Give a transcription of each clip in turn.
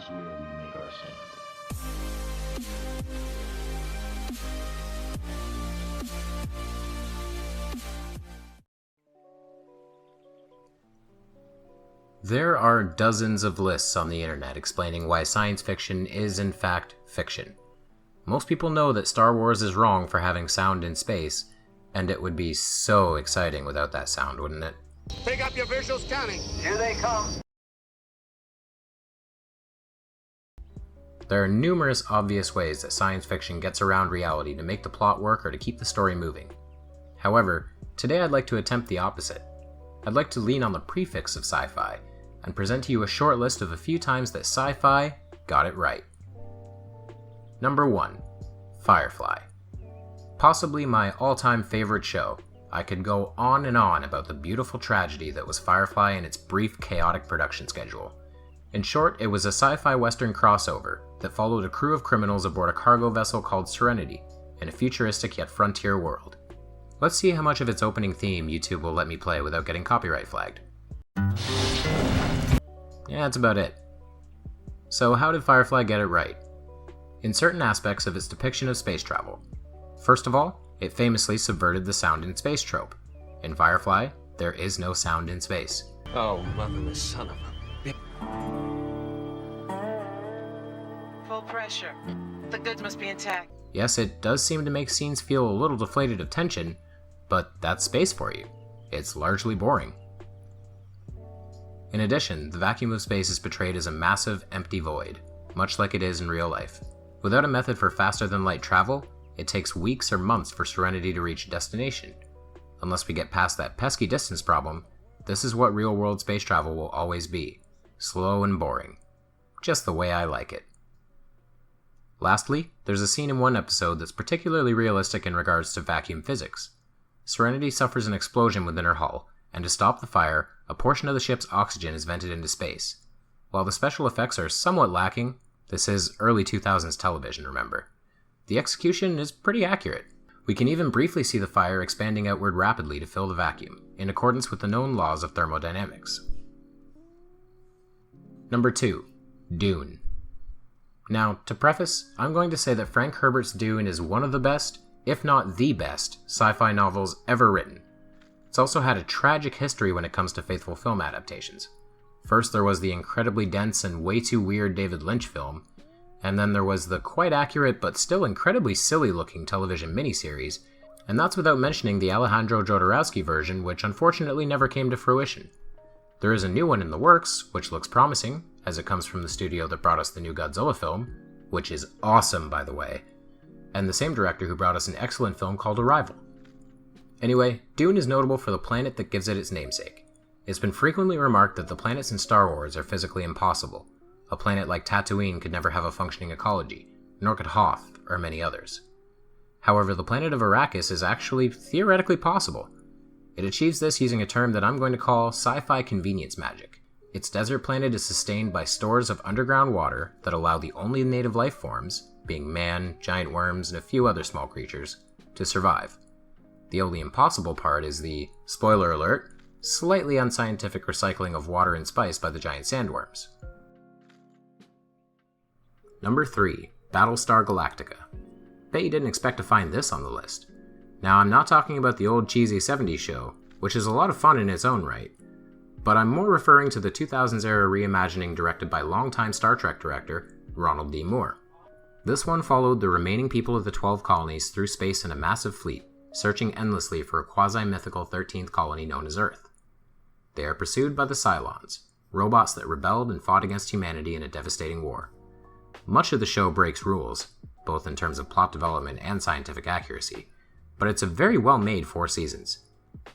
is where we make our stand. There are dozens of lists on the internet explaining why science fiction is in fact fiction. Most people know that Star Wars is wrong for having sound in space, and it would be so exciting without that sound, wouldn't it? Pick up your visuals, counting. Here they come. There are numerous obvious ways that science fiction gets around reality to make the plot work or to keep the story moving. However, today I'd like to attempt the opposite. I'd like to lean on the prefix of sci-fi and present to you a short list of a few times that sci-fi got it right. Number 1. Firefly. Possibly my all-time favorite show. I could go on and on about the beautiful tragedy that was Firefly and its brief, chaotic production schedule. In short, it was a sci-fi western crossover that followed a crew of criminals aboard a cargo vessel called Serenity in a futuristic yet frontier world. Let's see how much of its opening theme YouTube will let me play without getting copyright flagged. Yeah, that's about it. So how did Firefly get it right? In certain aspects of its depiction of space travel. First of all, it famously subverted the sound in space trope. In Firefly, there is no sound in space. Oh, mother, son of a... Full pressure. The goods must be intact. Yes, it does seem to make scenes feel a little deflated of tension, but that's space for you. It's largely boring. In addition, the vacuum of space is portrayed as a massive, empty void, much like it is in real life. Without a method for faster-than-light travel, it takes weeks or months for Serenity to reach a destination. Unless we get past that pesky distance problem, this is what real-world space travel will always be. Slow and boring. Just the way I like it. Lastly, there's a scene in one episode that's particularly realistic in regards to vacuum physics. Serenity suffers an explosion within her hull, and to stop the fire, a portion of the ship's oxygen is vented into space. While the special effects are somewhat lacking, this is early 2000s television, remember. The execution is pretty accurate. We can even briefly see the fire expanding outward rapidly to fill the vacuum, in accordance with the known laws of thermodynamics. Number 2. Dune. Now, to preface, I'm going to say that Frank Herbert's Dune is one of the best, if not the best, sci-fi novels ever written. It's also had a tragic history when it comes to faithful film adaptations. First there was the incredibly dense and way too weird David Lynch film, and then there was the quite accurate but still incredibly silly looking television miniseries, and that's without mentioning the Alejandro Jodorowsky version, which unfortunately never came to fruition. There is a new one in the works, which looks promising, as it comes from the studio that brought us the new Godzilla film, which is awesome by the way, and the same director who brought us an excellent film called Arrival. Anyway, Dune is notable for the planet that gives it its namesake. It's been frequently remarked that the planets in Star Wars are physically impossible. A planet like Tatooine could never have a functioning ecology, nor could Hoth, or many others. However, the planet of Arrakis is actually theoretically possible. It achieves this using a term that I'm going to call sci-fi convenience magic. Its desert planet is sustained by stores of underground water that allow the only native life forms, being man, giant worms, and a few other small creatures, to survive. The only impossible part is the, spoiler alert, slightly unscientific recycling of water and spice by the giant sandworms. Number 3. Battlestar Galactica. Bet you didn't expect to find this on the list. Now, I'm not talking about the old cheesy 70s show, which is a lot of fun in its own right, but I'm more referring to the 2000s era reimagining directed by longtime Star Trek director Ronald D. Moore. This one followed the remaining people of the 12 colonies through space in a massive fleet, searching endlessly for a quasi-mythical 13th colony known as Earth. They are pursued by the Cylons, robots that rebelled and fought against humanity in a devastating war. Much of the show breaks rules, both in terms of plot development and scientific accuracy, but it's a very well-made 4 seasons.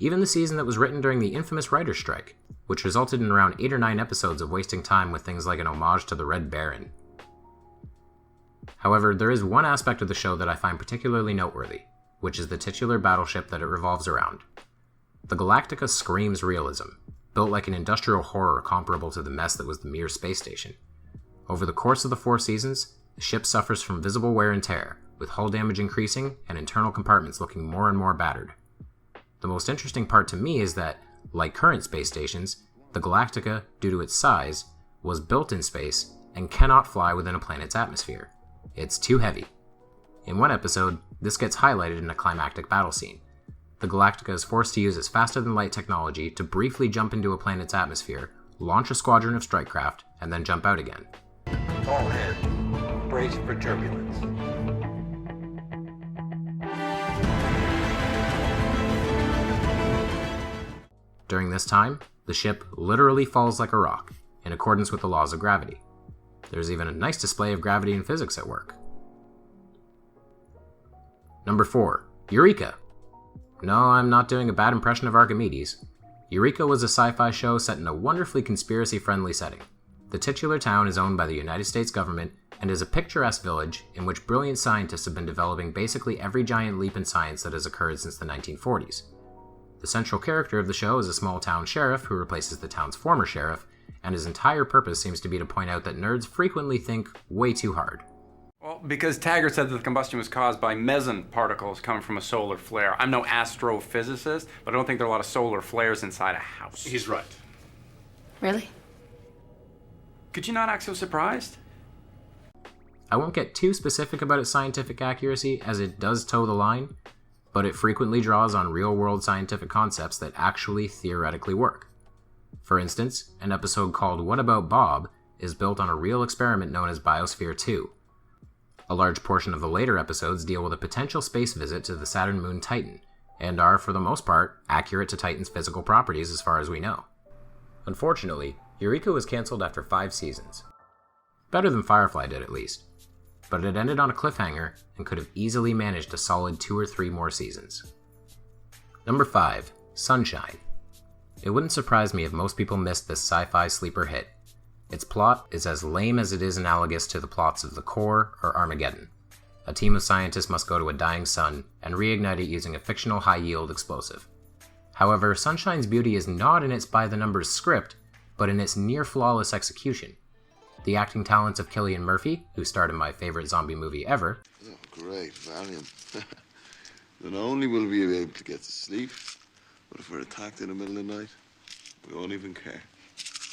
Even the season that was written during the infamous writer's strike, which resulted in around 8 or 9 episodes of wasting time with things like an homage to the Red Baron. However, there is one aspect of the show that I find particularly noteworthy, which is the titular battleship that it revolves around. The Galactica screams realism, built like an industrial horror comparable to the mess that was the Mir space station. Over the course of the 4 seasons, the ship suffers from visible wear and tear, with hull damage increasing and internal compartments looking more and more battered. The most interesting part to me is that, like current space stations, the Galactica, due to its size, was built in space and cannot fly within a planet's atmosphere. It's too heavy. In one episode, this gets highlighted in a climactic battle scene. The Galactica is forced to use its faster-than-light technology to briefly jump into a planet's atmosphere, launch a squadron of strike craft, and then jump out again. All hands, brace for turbulence. During this time, the ship literally falls like a rock, in accordance with the laws of gravity. There's even a nice display of gravity and physics at work. Number 4. Eureka! No, I'm not doing a bad impression of Archimedes. Eureka was a sci-fi show set in a wonderfully conspiracy-friendly setting. The titular town is owned by the United States government and is a picturesque village in which brilliant scientists have been developing basically every giant leap in science that has occurred since the 1940s. The central character of the show is a small town sheriff who replaces the town's former sheriff, and his entire purpose seems to be to point out that nerds frequently think way too hard. Well, because Taggart said that the combustion was caused by meson particles coming from a solar flare. I'm no astrophysicist, but I don't think there are a lot of solar flares inside a house. He's right. Really? Could you not act so surprised? I won't get too specific about its scientific accuracy, as it does toe the line, but it frequently draws on real-world scientific concepts that actually theoretically work. For instance, an episode called What About Bob is built on a real experiment known as Biosphere 2. A large portion of the later episodes deal with a potential space visit to the Saturn moon Titan, and are, for the most part, accurate to Titan's physical properties as far as we know. Unfortunately, Eureka was cancelled after 5 seasons. Better than Firefly did, at least. But it ended on a cliffhanger and could have easily managed a solid 2 or 3 more seasons. Number 5. Sunshine. It wouldn't surprise me if most people missed this sci-fi sleeper hit. Its plot is as lame as it is analogous to the plots of The Core or Armageddon. A team of scientists must go to a dying sun and reignite it using a fictional high-yield explosive. However, Sunshine's beauty is not in its by-the-numbers script, but in its near-flawless execution. The acting talents of Cillian Murphy, who starred in my favorite zombie movie ever. Oh, great, Valium. Not only will we be able to get to sleep, but if we're attacked in the middle of the night, we won't even care.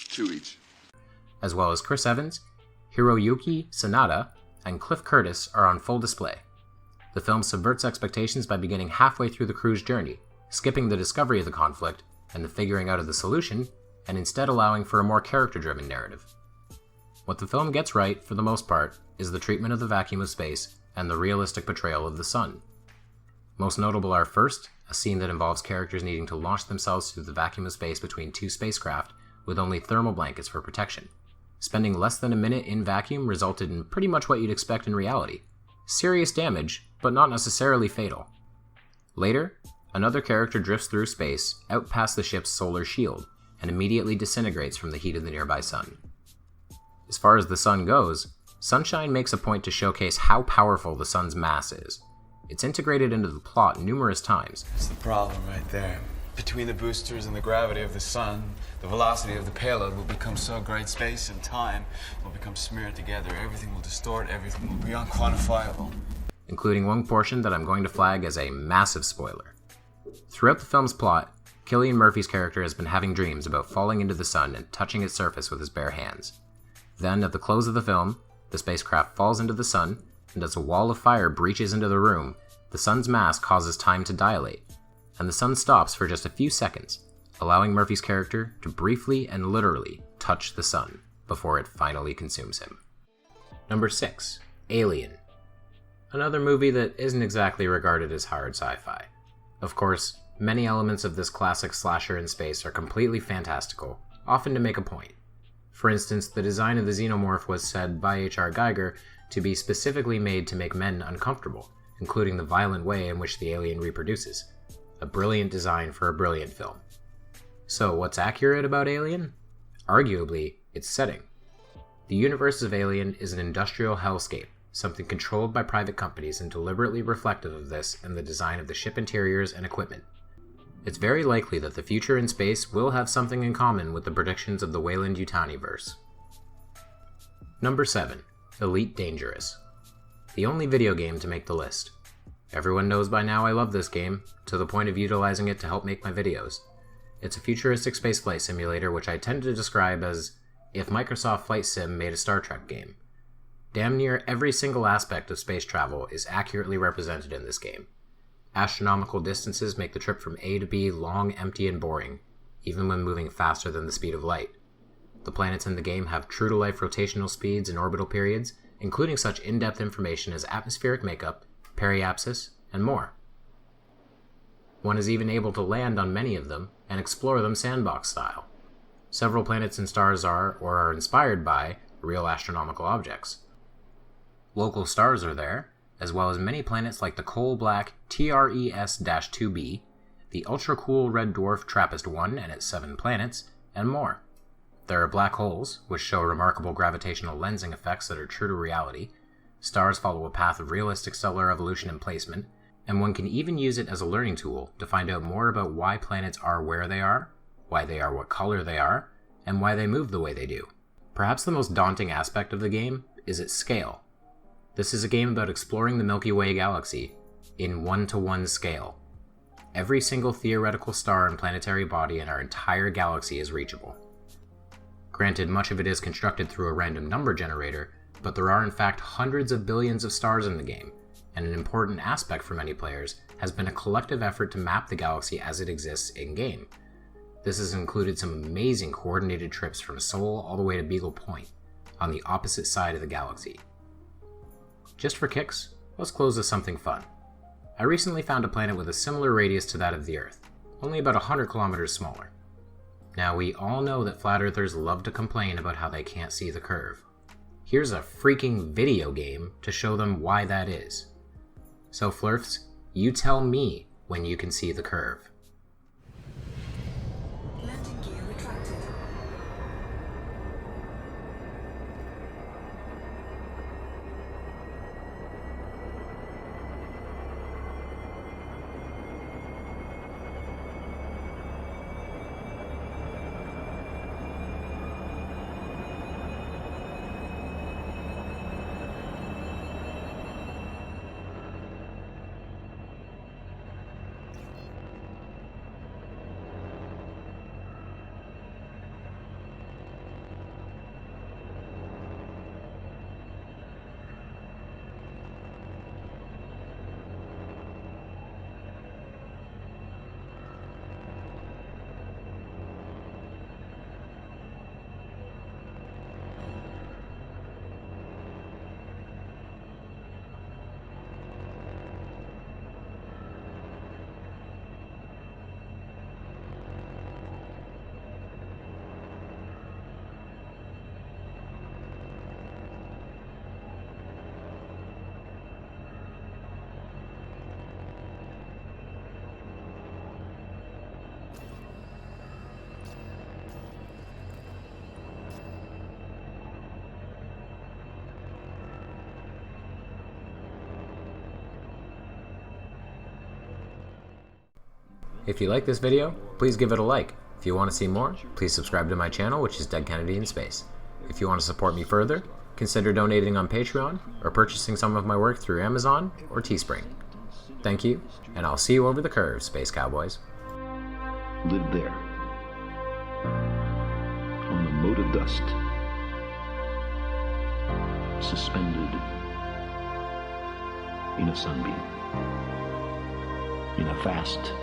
2 each. As well as Chris Evans, Hiroyuki Sanada, and Cliff Curtis are on full display. The film subverts expectations by beginning halfway through the crew's journey, skipping the discovery of the conflict and the figuring out of the solution, and instead allowing for a more character-driven narrative. What the film gets right, for the most part, is the treatment of the vacuum of space and the realistic portrayal of the sun. Most notable are first, a scene that involves characters needing to launch themselves through the vacuum of space between 2 spacecraft with only thermal blankets for protection. Spending less than a minute in vacuum resulted in pretty much what you'd expect in reality. Serious damage, but not necessarily fatal. Later, another character drifts through space, out past the ship's solar shield, and immediately disintegrates from the heat of the nearby sun. As far as the sun goes, Sunshine makes a point to showcase how powerful the sun's mass is. It's integrated into the plot numerous times. That's the problem right there. Between the boosters and the gravity of the sun, the velocity of the payload will become so great, space and time will become smeared together. Everything will distort, everything will be unquantifiable. Including one portion that I'm going to flag as a massive spoiler. Throughout the film's plot, Cillian Murphy's character has been having dreams about falling into the sun and touching its surface with his bare hands. Then, at the close of the film, the spacecraft falls into the sun, and as a wall of fire breaches into the room, the sun's mass causes time to dilate, and the sun stops for just a few seconds, allowing Murphy's character to briefly and literally touch the sun before it finally consumes him. Number 6. Alien. Another movie that isn't exactly regarded as hard sci-fi. Of course, many elements of this classic slasher in space are completely fantastical, often to make a point. For instance, the design of the xenomorph was said by H.R. Geiger to be specifically made to make men uncomfortable, including the violent way in which the alien reproduces. A brilliant design for a brilliant film. So, what's accurate about Alien? Arguably, its setting. The universe of Alien is an industrial hellscape, something controlled by private companies and deliberately reflective of this in the design of the ship interiors and equipment. It's very likely that the future in space will have something in common with the predictions of the Weyland-Yutani verse. Number 7. Elite Dangerous. The only video game to make the list. Everyone knows by now I love this game, to the point of utilizing it to help make my videos. It's a futuristic spaceflight simulator which I tend to describe as if Microsoft Flight Sim made a Star Trek game. Damn near every single aspect of space travel is accurately represented in this game. Astronomical distances make the trip from A to B long, empty, and boring, even when moving faster than the speed of light. The planets in the game have true-to-life rotational speeds and orbital periods, including such in-depth information as atmospheric makeup, periapsis, and more. One is even able to land on many of them and explore them sandbox style. Several planets and stars are, or are inspired by, real astronomical objects. Local stars are there, as well as many planets like the coal-black TRES-2b, the ultra-cool red dwarf TRAPPIST-1 and its 7 planets, and more. There are black holes, which show remarkable gravitational lensing effects that are true to reality. Stars follow a path of realistic stellar evolution and placement, and one can even use it as a learning tool to find out more about why planets are where they are what color they are, and why they move the way they do. Perhaps the most daunting aspect of the game is its scale. This is a game about exploring the Milky Way galaxy in 1-to-1 scale. Every single theoretical star and planetary body in our entire galaxy is reachable. Granted, much of it is constructed through a random number generator, but there are in fact hundreds of billions of stars in the game, and an important aspect for many players has been a collective effort to map the galaxy as it exists in-game. This has included some amazing coordinated trips from Sol all the way to Beagle Point, on the opposite side of the galaxy. Just for kicks, let's close with something fun. I recently found a planet with a similar radius to that of the Earth, only about 100 kilometers smaller. Now, we all know that flat earthers love to complain about how they can't see the curve. Here's a freaking video game to show them why that is. So Flurfs, you tell me when you can see the curve. Landing gear retracted. If you like this video, please give it a like. If you want to see more, please subscribe to my channel, which is Dead Kennedy in Space. If you want to support me further, consider donating on Patreon or purchasing some of my work through Amazon or Teespring. Thank you, and I'll see you over the curve, Space Cowboys. Lived there, on the mote of dust, suspended in a sunbeam, in a vast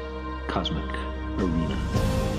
cosmic arena.